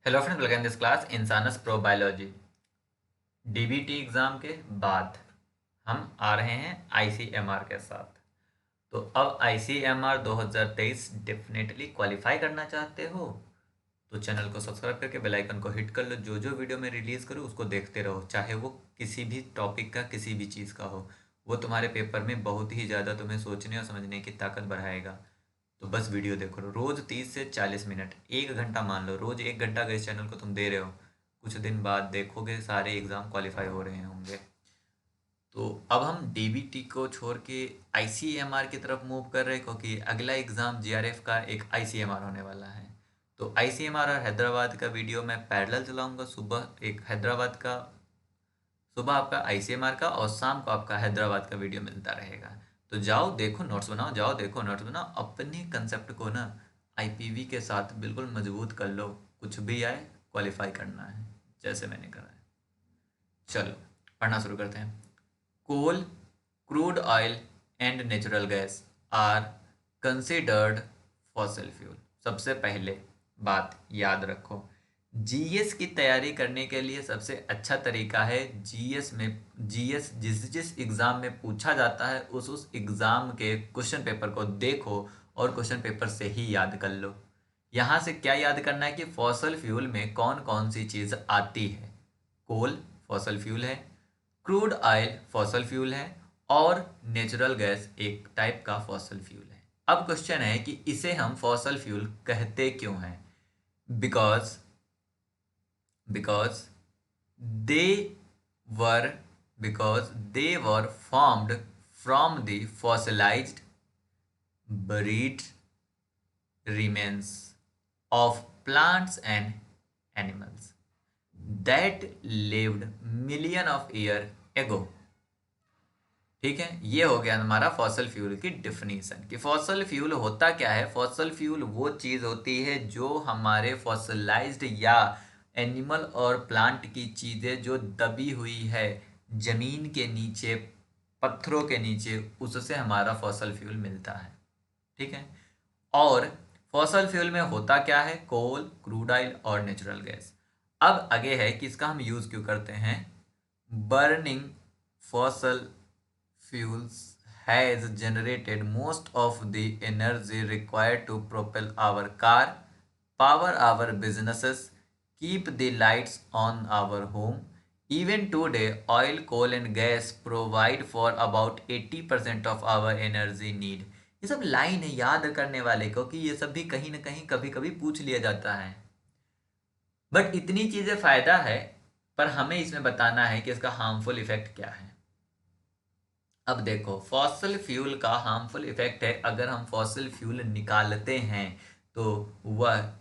Hello friends, welcome in this class इंसानस pro biology. DBT exam के बाद हम आ रहे हैं आईसीएमआर के साथ। तो अब आईसीएमआर 2023 डेफिनेटली क्वालिफाई करना चाहते हो तो चैनल को सब्सक्राइब करके बेल आइकन को हिट कर लो। जो जो वीडियो मैं रिलीज़ करूँ उसको देखते रहो, चाहे वो किसी भी टॉपिक का किसी भी चीज़ का हो। वो तुम्हारे पेपर में बहुत ही ज़्यादा तुम्हें सोचने और समझने की ताकत बढ़ाएगा। तो बस वीडियो देखो, रोज़ 30 से 40 मिनट, 1 घंटा मान लो, रोज़ 1 घंटा अगर इस चैनल को तुम दे रहे हो, कुछ दिन बाद देखोगे सारे एग्ज़ाम क्वालिफाई हो रहे होंगे। तो अब हम डीबीटी को छोड़ के आईसीएमआर की तरफ मूव कर रहे हैं, क्योंकि अगला एग्ज़ाम जीआरएफ का एक आईसीएमआर होने वाला है। तो आईसीएमआर और हैदराबाद का वीडियो मैं पैरेलल चलाऊंगा। सुबह एक हैदराबाद का, सुबह आपका आईसीएमआर का और शाम को आपका हैदराबाद का वीडियो मिलता रहेगा। तो जाओ देखो नोट्स बनाओ, जाओ देखो नोट्स बनाओ, अपने कंसेप्ट को ना आईपीवी के साथ बिल्कुल मजबूत कर लो। कुछ भी आए क्वालिफाई करना है, जैसे मैंने करा है। चलो पढ़ना शुरू करते हैं। Coal, crude oil and natural gas are considered fossil fuel. सबसे पहले बात याद रखो, जीएस की तैयारी करने के लिए सबसे अच्छा तरीका है जीएस जिस जिस एग्ज़ाम में पूछा जाता है उस एग्ज़ाम के क्वेश्चन पेपर को देखो और क्वेश्चन पेपर से ही याद कर लो। यहाँ से क्या याद करना है कि फॉसल फ्यूल में कौन कौन सी चीज़ आती है। कोल फॉसल फ्यूल है, क्रूड ऑयल फॉसल फ्यूल है और नेचुरल गैस एक टाइप का फॉसल फ्यूल है। अब क्वेश्चन है कि इसे हम फॉसल फ्यूल कहते क्यों हैं। Because because they were because they were formed from the fossilized buried remains of plants and animals that lived million of year ago। ठीक है, ये हो गया हमारा फॉसल फ्यूल की डिफिनीशन कि फॉसल फ्यूल होता क्या है। फॉसल फ्यूल वो चीज़ होती है जो हमारे फॉसिलाइज्ड या एनिमल और प्लांट की चीज़ें जो दबी हुई है ज़मीन के नीचे, पत्थरों के नीचे, उससे हमारा फॉसल फ्यूल मिलता है। ठीक है, और फॉसल फ्यूल में होता क्या है, कोल, क्रूड ऑयल और नेचुरल गैस। अब आगे है कि इसका हम यूज़ क्यों करते हैं। Burning fossil fuels has generated most of the energy required to propel our car, power our businesses, keep the lights on our home. Even today, oil, coal and gas provide for about 80% of our energy need. ये सब line है याद करने वाले, क्योंकि ये सब भी कहीं ना कहीं कभी कभी पूछ लिया जाता है। बट इतनी चीज़ें फ़ायदा है, पर हमें इसमें बताना है कि इसका हार्मफुल इफेक्ट क्या है। अब देखो, फॉसिल फ्यूल का हार्मफुल इफेक्ट है, अगर हम फॉसिल फ्यूल निकालते हैं तो वह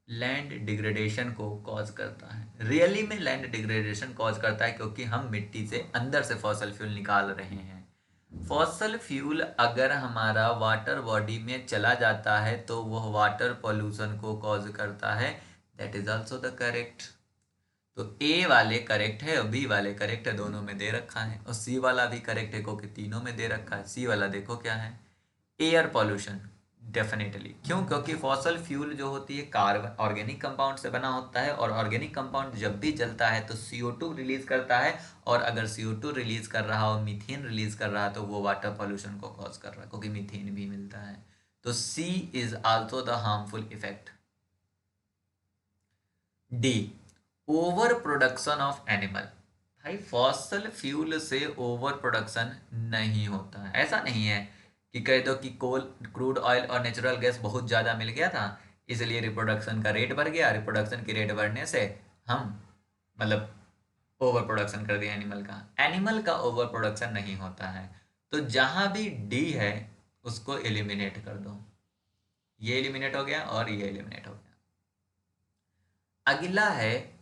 लैंड डिग्रेडेशन को कॉज करता है। रियली में लैंड डिग्रेडेशन कॉज करता है, क्योंकि हम मिट्टी से अंदर से फॉसिल फ्यूल निकाल रहे हैं। फॉसिल फ्यूल अगर हमारा वाटर बॉडी में चला जाता है तो वह वाटर पोल्यूशन को कॉज करता है। That is also the correct. तो ए वाले करेक्ट है और बी वाले करेक्ट है, दोनों में दे रखा है, और सी वाला भी करेक्ट है क्योंकि तीनों में दे रखा है। सी वाला देखो क्या है, एयर पॉल्यूशन। डेफिनेटली क्यों, क्योंकि फॉसल फ्यूल जो होती है कार्बन ऑर्गेनिक कंपाउंड से बना होता है, और ऑर्गेनिक कंपाउंड जब भी जलता है तो CO2 रिलीज करता है, और अगर CO2 रिलीज कर रहा हो, मीथेन रिलीज कर रहा है, तो वो वाटर पॉल्यूशन को कॉज कर रहा है, क्योंकि मीथेन भी मिलता है। तो C is also the harmful effect. D, over production of animal. भाई फॉसल फ्यूल से ओवर प्रोडक्शन नहीं होता है। ऐसा नहीं है कि कह दो कि कोल, क्रूड ऑयल और नेचुरल गैस बहुत ज़्यादा मिल गया था इसलिए रिप्रोडक्शन का रेट बढ़ गया, रिप्रोडक्शन की रेट बढ़ने से हम मतलब ओवर प्रोडक्शन कर दिया एनिमल का। एनिमल का ओवर प्रोडक्शन नहीं होता है। तो जहाँ भी डी है उसको एलिमिनेट कर दो। ये एलिमिनेट हो गया और ये एलिमिनेट हो गया। अगला है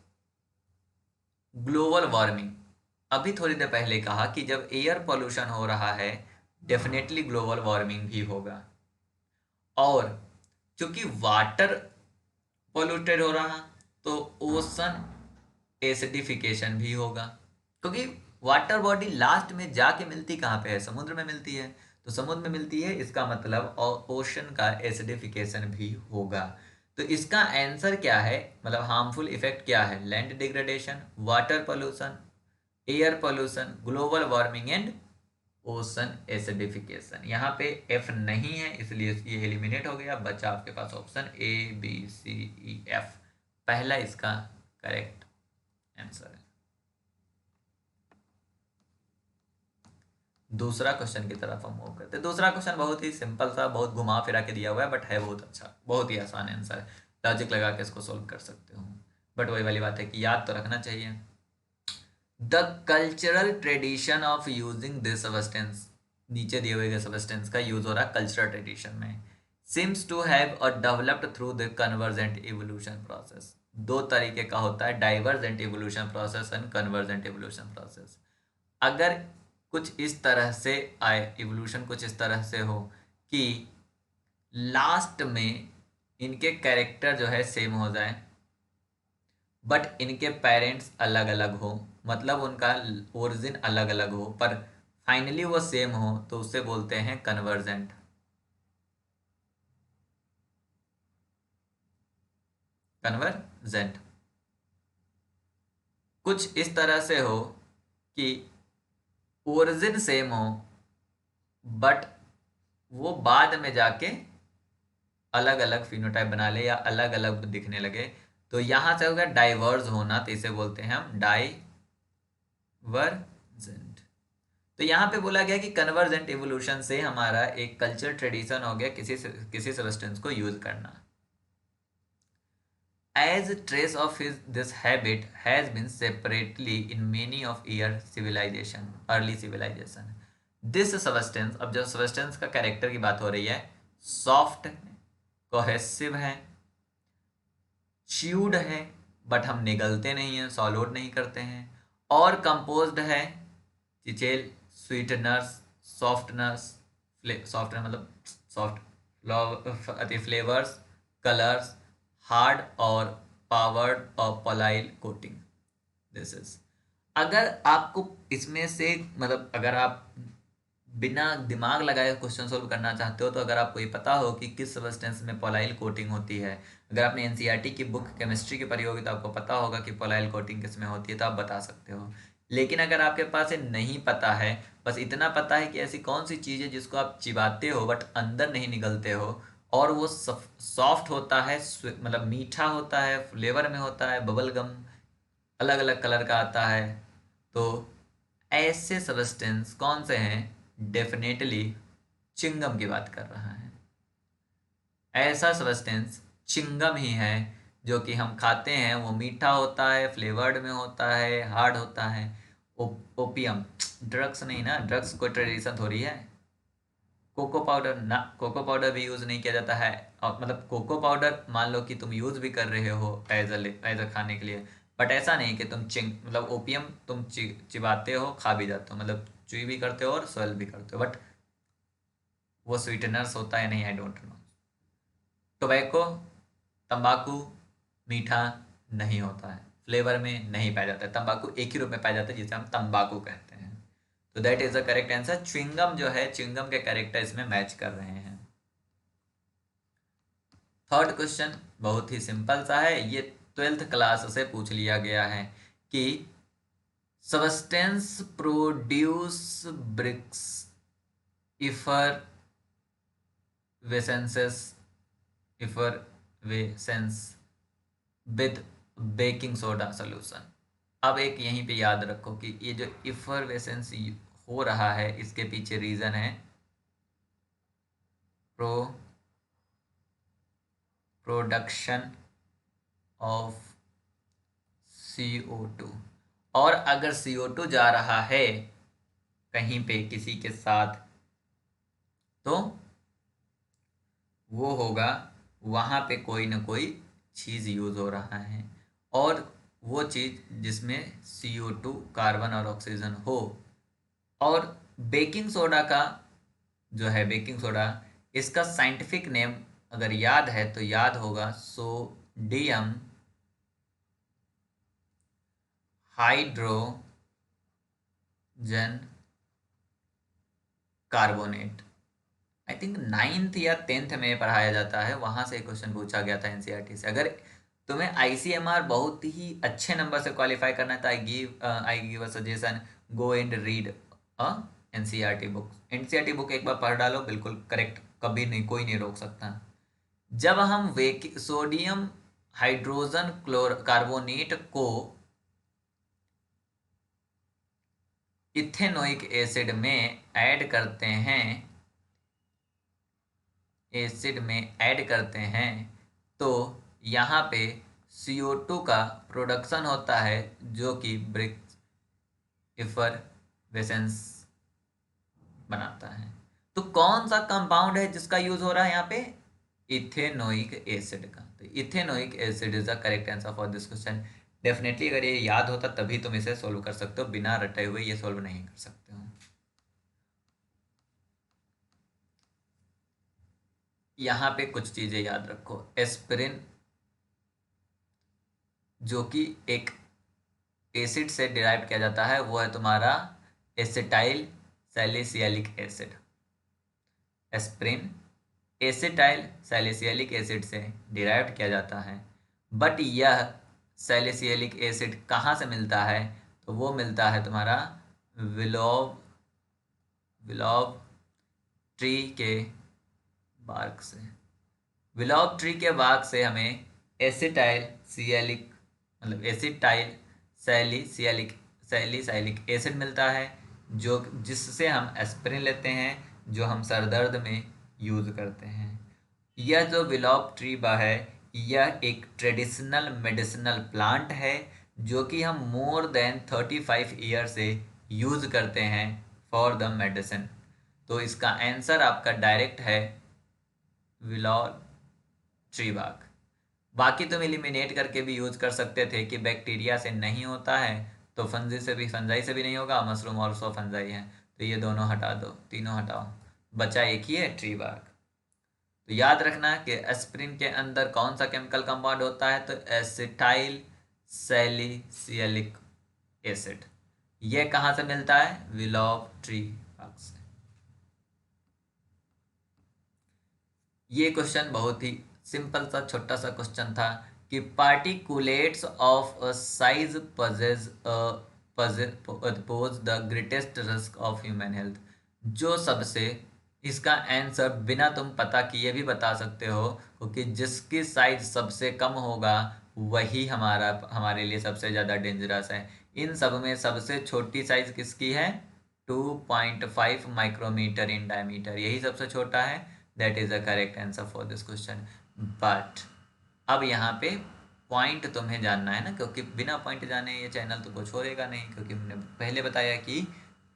ग्लोबल वार्मिंग। अभी थोड़ी देर पहले कहा कि जब एयर पोल्यूशन हो रहा है डेफिनेटली ग्लोबल वार्मिंग भी होगा, और चूंकि वाटर पोल्यूटेड हो रहा तो ओशन एसिडिफिकेशन भी होगा, क्योंकि वाटर बॉडी लास्ट में जाके मिलती कहाँ पे है, समुद्र में मिलती है। तो समुद्र में मिलती है, इसका मतलब ओशन का एसिडिफिकेशन भी होगा। तो इसका आंसर क्या है, मतलब हार्मफुल इफेक्ट क्या है? Land degradation, water pollution, air pollution, global warming and ocean acidification. यहाँ पे एफ नहीं है इसलिए ये एलिमिनेट हो गया, बचा आपके पास option A B C E F, पहला इसका करेक्ट आंसर है। दूसरा क्वेश्चन की तरफ हम मूव करते हैं। दूसरा क्वेश्चन बहुत ही सिंपल सा, बहुत घुमा फिरा के दिया हुआ है, बट है बहुत अच्छा, बहुत ही आसान आंसर है, लॉजिक लगा के इसको सोल्व कर सकते हो। बट वही वाली बात है कि याद तो रखना चाहिए। The cultural tradition of using this substance, नीचे दिए हुए सब्सटेंस का यूज हो रहा है कल्चरल ट्रेडिशन में, seems to have developed through the convergent evolution process. दो तरीके का होता है, divergent evolution process and convergent evolution process. अगर कुछ इस तरह से आए, इवोल्यूशन कुछ इस तरह से हो कि लास्ट में इनके कैरेक्टर जो है सेम हो जाए, बट इनके पेरेंट्स अलग अलग हो, मतलब उनका ओरिजिन अलग अलग हो, पर फाइनली वो सेम हो, तो उससे बोलते हैं कन्वर्जेंट। कन्वर्जेंट कुछ इस तरह से हो कि ओरिजिन सेम हो, बट वो बाद में जाके अलग अलग फिनोटाइप बना ले या अलग अलग दिखने लगे, तो यहां से होगा डाइवर्ज होना, तो इसे बोलते हैं हम डाइवर्जेंट। तो यहाँ पे बोला गया कि कन्वर्जेंट इवोल्यूशन से हमारा एक कल्चर ट्रेडिशन हो गया किसी सब्सटेंस को यूज करना। As trace of this habit has been separately in many of early civilization. This substance, अब जो substance का कैरेक्टर की बात हो रही है, सॉफ्ट, कोहेसिव है, च्यूड है, बट हम निगलते नहीं हैं, सॉलोड नहीं करते हैं, और कंपोज्ड है चिचेल, स्वीटनर्स, सॉफ्टनर्स, सॉफ्टनर मतलब सॉफ्ट फ्लेवर्स, कलर्स, हार्ड और पावर्ड और पोलाइल कोटिंग। दिस इज, अगर आपको इसमें से, मतलब अगर आप बिना दिमाग लगाए क्वेश्चन सोल्व करना चाहते हो, तो अगर आपको ये पता हो कि किस सब्सटेंस में पोलाइल कोटिंग होती है, अगर आपने एनसीईआरटी की बुक केमिस्ट्री की पढ़ी होगी तो आपको पता होगा कि पोलाइल कोटिंग किस में होती है, तो आप बता सकते हो। लेकिन अगर आपके पास ये नहीं पता है, बस इतना पता है कि ऐसी कौन सी चीज़ है जिसको आप चिबाते हो बट अंदर नहीं निगलते हो, और वो सॉफ्ट होता है, मतलब मीठा होता है, फ्लेवर में होता है, बबल गम अलग अलग कलर का आता है, तो ऐसे सब्सटेंस कौन से हैं? डेफिनेटली चिंगम की बात कर रहा है। ऐसा सब्सटेंस चिंगम ही है, जो कि हम खाते हैं, वो मीठा होता है, फ्लेवर्ड में होता है, हार्ड होता है। ओपियम ड्रग्स नहीं ना, ड्रग्स कोई ट्रेडिशन थोड़ी है। कोको पाउडर ना, कोको पाउडर भी यूज़ नहीं किया जाता है, और मतलब कोको पाउडर मान लो कि तुम यूज़ भी कर रहे हो एज अ खाने के लिए, बट ऐसा नहीं कि तुम मतलब ओपियम तुम चिबाते हो, खा भी जाते हो, मतलब चुई भी करते हो और स्वेल भी करते हो, बट वो स्वीटनर्स होता है नहीं, आई डोंट नो। टोबैको, तंबाकू मीठा नहीं होता है, फ्लेवर में नहीं पाया जाता है, तंबाकू एक ही रूप में पाया जाता है जिसे हम तंबाकू कहते हैं। तो that is the correct answer. Chewing gum जो है, च्युइंगम के कैरेक्टर इसमें मैच कर रहे हैं। थर्ड क्वेश्चन बहुत ही सिंपल सा है, ये 12th क्लास से पूछ लिया गया है कि substance produce brisk effervescences effervescence with baking soda solution. अब एक यहीं पे याद रखो कि ये जो इफरवेसेंस हो रहा है, इसके पीछे रीजन है प्रोडक्शन ऑफ CO2। और अगर CO2 जा रहा है कहीं पे किसी के साथ, तो वो होगा वहाँ पे कोई ना कोई चीज़ यूज़ हो रहा है, और वो चीज़ जिसमें CO2 कार्बन और ऑक्सीजन हो। और बेकिंग सोडा का जो है, बेकिंग सोडा, इसका साइंटिफिक नेम अगर याद है तो याद होगा, sodium hydrogen carbonate, I think 9th या 10th में पढ़ाया जाता है, वहाँ से क्वेश्चन पूछा गया था एनसीईआरटी से। अगर तुम्हें आईसीएमआर बहुत ही अच्छे नंबर से क्वालिफाई करना है तो I give a suggestion, go and read a NCERT book. NCERT book एक बार पढ़ डालो, बिल्कुल करेक्ट, कभी नहीं, कोई नहीं रोक सकता। जब हम सोडियम हाइड्रोजन कार्बोनेट को इथेनोइक एसिड में ऐड करते हैं, तो यहाँ पे CO2 का प्रोडक्शन होता है, जो कि ब्रिक इफरवेसेंस बनाता है। तो कौन सा कंपाउंड है जिसका यूज हो रहा है यहाँ पे? इथेनोइक एसिड का। तो ethanoic acid is the correct answer for this question. Definitely अगर ये याद होता तभी तुम इसे सोल्व कर सकते हो, बिना रटे हुए ये सोल्व नहीं कर सकते हो। यहाँ पे कुछ चीजें याद रखो। एस्पिरिन जो कि एक एसिड से डिराइव किया जाता है, वो है तुम्हारा acetyl salicylic acid. Aspirin acetyl salicylic acid से डिराइव किया जाता है, बट यह सैलिसिलिक एसिड कहाँ से मिलता है? तो वो मिलता है तुम्हारा विलोव ट्री के बार्क से। विलोव ट्री के बार्क से हमें एसिटाइल सिलिक मतलब एसिटाइल सैलिसिलिक एसिड मिलता है, जो जिससे हम एस्पिरिन लेते हैं, जो हम सर दर्द में यूज़ करते हैं। यह जो विलोव ट्री है, यह एक ट्रेडिशनल मेडिसिनल प्लांट है, जो कि हम मोर देन 35 ईयर से यूज़ करते हैं फॉर द मेडिसिन। तो इसका आंसर आपका डायरेक्ट है विलोव ट्री बाग। बाकी तुम एलिमिनेट करके भी यूज कर सकते थे कि बैक्टीरिया से नहीं होता है तो फंजाई से भी नहीं होगा, मशरूम ऑल्सो फंजाई है, तो ये दोनों हटा दो, तीनों हटाओ, बचा एक ही है ट्री बाग। तो याद रखना कि एस्पिरिन के अंदर कौन सा केमिकल कंपाउंड होता है? तो एसिटाइल सैलिसिलिक एसिड। ये कहाँ से मिलता है? विलोव ट्री बाग से। ये क्वेश्चन बहुत ही सिंपल सा छोटा सा क्वेश्चन था कि particulates of a size pose the greatest risk of human health. जो सबसे, इसका आंसर बिना तुम पता किए भी बता सकते हो कि जिसकी साइज सबसे कम होगा वही हमारे लिए सबसे ज़्यादा डेंजरस है। इन सब में सबसे छोटी साइज किसकी है? 2.5 माइक्रोमीटर इन डायमीटर, यही सबसे छोटा है। That is the correct answer for this question. But अब यहाँ पे पॉइंट तुम्हें जानना है ना, क्योंकि बिना पॉइंट जाने ये चैनल तो कुछ होएगा नहीं, क्योंकि हमने पहले बताया कि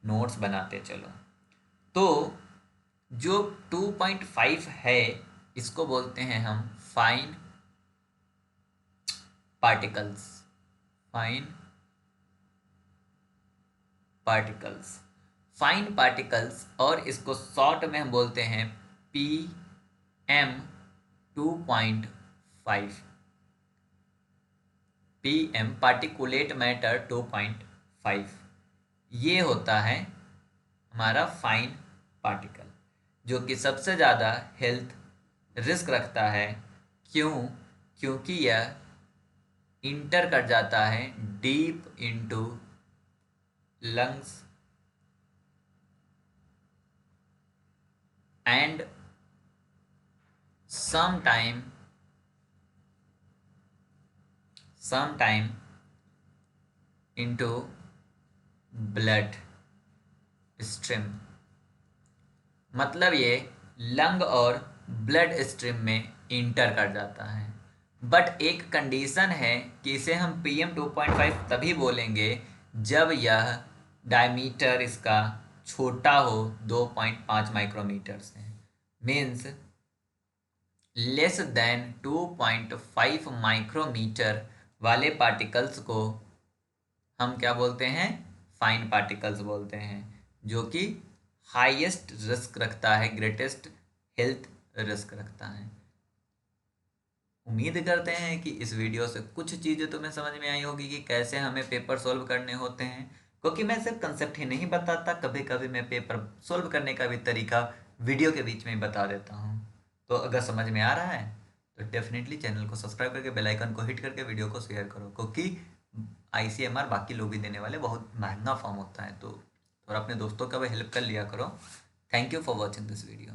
नोट्स बनाते चलो। तो जो 2.5 है, इसको बोलते हैं हम fine particles. Fine particles, fine particles, और इसको शॉर्ट में हम बोलते हैं PM 2.5। PM पार्टिकुलेट मैटर 2.5, ये होता है हमारा फाइन पार्टिकल, जो कि सबसे ज़्यादा हेल्थ रिस्क रखता है। क्यों? क्योंकि यह इंटर कर जाता है deep into lungs and sometime into blood stream। मतलब ये लंग और ब्लड स्ट्रीम में इंटर कर जाता है। बट एक कंडीशन है कि इसे हम PM 2.5 तभी बोलेंगे जब यह डायमीटर इसका छोटा हो 2.5 माइक्रोमीटर से। मीन्स लेस देन 2.5 माइक्रोमीटर वाले पार्टिकल्स को हम क्या बोलते हैं? फाइन पार्टिकल्स बोलते हैं, जो कि हाईएस्ट रिस्क रखता है, ग्रेटेस्ट हेल्थ रिस्क रखता है। उम्मीद करते हैं कि इस वीडियो से कुछ चीज़ें तुम्हें समझ में आई होगी कि कैसे हमें पेपर सॉल्व करने होते हैं, क्योंकि मैं सिर्फ कंसेप्ट ही नहीं बताता, कभी कभी मैं पेपर सॉल्व करने का भी तरीका वीडियो के बीच में ही बता देता हूँ। तो अगर समझ में आ रहा है तो डेफिनेटली चैनल को सब्सक्राइब करके बेल आइकन को हिट करके वीडियो को शेयर करो, क्योंकि ICMR बाकी लोग भी देने वाले बहुत महंगा फॉर्म होता है, तो और अपने दोस्तों का भी हेल्प कर लिया करो। Thank you for watching this video.